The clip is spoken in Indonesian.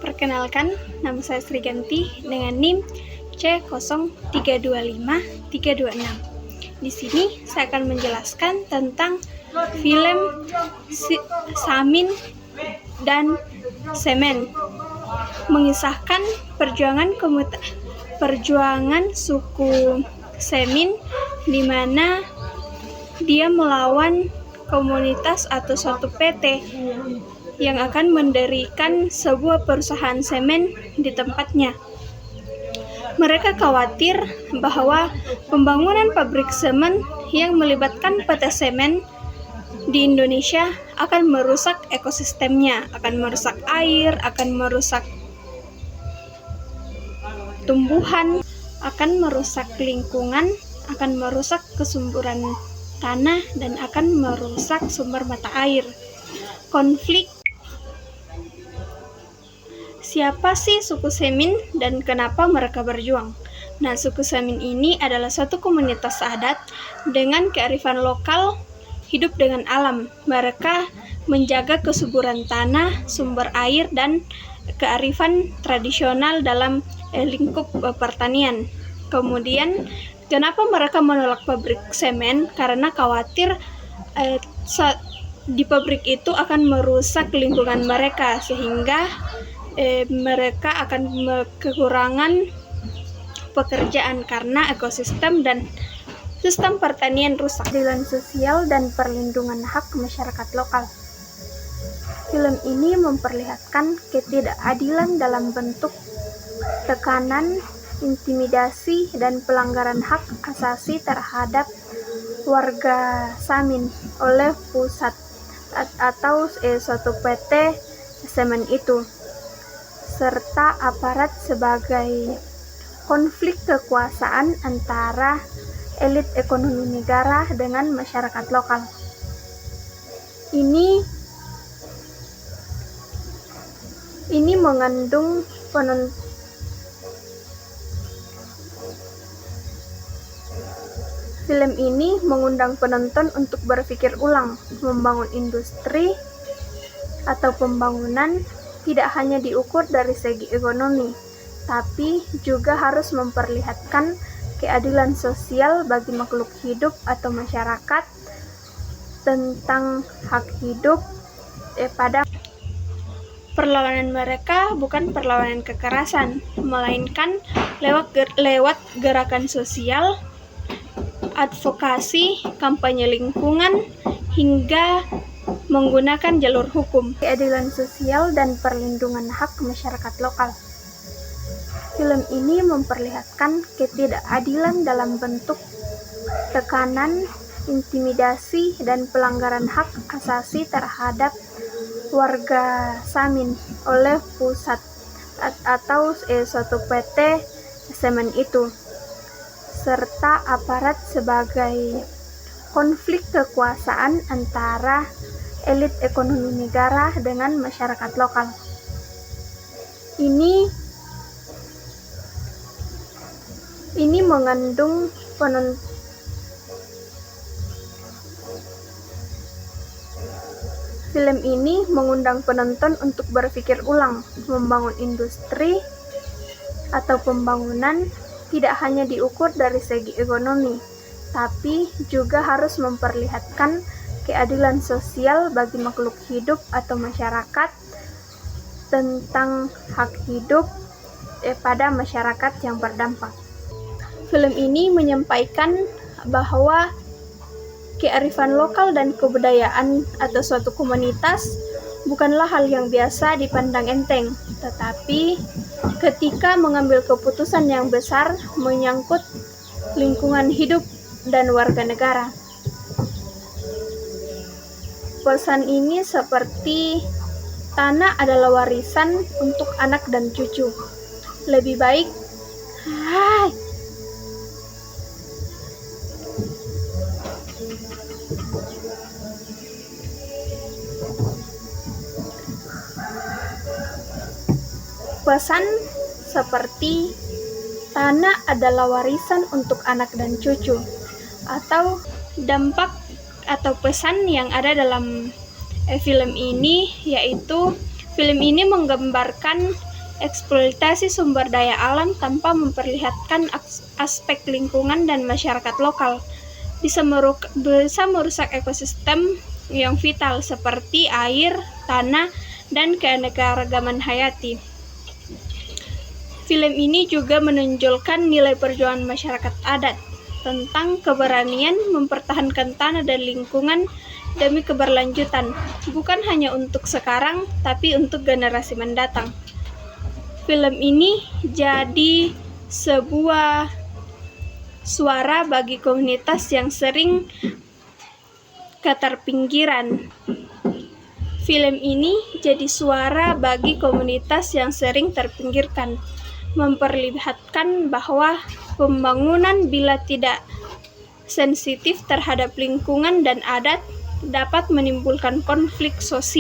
Perkenalkan, nama saya Sri Ganti dengan NIM C0325326. Di sini saya akan menjelaskan tentang film Samin dan Semen, mengisahkan perjuangan suku Semin di mana dia melawan komunitas atau suatu PT yang akan mendirikan sebuah perusahaan semen di tempatnya. Mereka khawatir bahwa pembangunan pabrik semen yang melibatkan PT Semen di Indonesia akan merusak ekosistemnya, akan merusak air, akan merusak tumbuhan, akan merusak lingkungan, akan merusak kesuburan tanah, dan akan merusak sumber mata air. Konflik. Siapa sih suku Semin dan kenapa mereka berjuang? Nah, suku Semin ini adalah suatu komunitas adat dengan kearifan lokal, hidup dengan alam. Mereka menjaga kesuburan tanah, sumber air, dan kearifan tradisional dalam lingkup pertanian. Kemudian, kenapa mereka menolak pabrik semen? Karena khawatir di pabrik itu akan merusak lingkungan mereka, sehingga mereka akan kekurangan pekerjaan karena ekosistem dan sistem pertanian rusak. Keadilan sosial dan perlindungan hak masyarakat lokal. Film ini memperlihatkan ketidakadilan dalam bentuk tekanan, intimidasi, dan pelanggaran hak asasi terhadap warga Samin oleh pusat atau suatu PT Semen itu, serta aparat sebagai konflik kekuasaan antara elit ekonomi negara dengan masyarakat lokal. Ini mengandung Film ini mengundang penonton untuk berpikir ulang. Membangun industri atau pembangunan tidak hanya diukur dari segi ekonomi, tapi juga harus memperlihatkan keadilan sosial bagi makhluk hidup atau masyarakat, tentang hak hidup pada perlawanan mereka bukan perlawanan kekerasan, melainkan lewat gerakan sosial, advokasi, kampanye lingkungan, hingga menggunakan jalur hukum. Keadilan sosial dan perlindungan hak masyarakat lokal. Film ini memperlihatkan ketidakadilan dalam bentuk tekanan, intimidasi, dan pelanggaran hak asasi terhadap warga Samin oleh pusat atau suatu PT Semen itu, serta aparat sebagai konflik kekuasaan antara elit ekonomi negara dengan masyarakat lokal. Ini mengandung Film ini mengundang penonton untuk berpikir ulang. Membangun industri atau pembangunan tidak hanya diukur dari segi ekonomi, tapi juga harus memperlihatkan keadilan sosial bagi makhluk hidup atau masyarakat, tentang hak hidup pada masyarakat yang berdampak. Film ini menyampaikan bahwa kearifan lokal dan kebudayaan atau suatu komunitas bukanlah hal yang biasa dipandang enteng, tetapi ketika mengambil keputusan yang besar menyangkut lingkungan hidup dan warga negara. Pesan ini seperti tanah adalah warisan untuk anak dan cucu. Lebih baik pesan seperti tanah adalah warisan untuk anak dan cucu, atau dampak atau pesan yang ada dalam film ini, yaitu film ini menggambarkan eksploitasi sumber daya alam tanpa memperlihatkan aspek lingkungan dan masyarakat lokal bisa merusak ekosistem yang vital seperti air, tanah, dan keanekaragaman hayati. Film ini juga menonjolkan nilai perjuangan masyarakat adat tentang keberanian mempertahankan tanah dan lingkungan demi keberlanjutan, bukan hanya untuk sekarang, tapi untuk generasi mendatang. Film ini jadi sebuah suara bagi komunitas yang sering keterpinggiran. Film ini jadi suara bagi komunitas yang sering terpinggirkan, memperlihatkan bahwa pembangunan bila tidak sensitif terhadap lingkungan dan adat dapat menimbulkan konflik sosial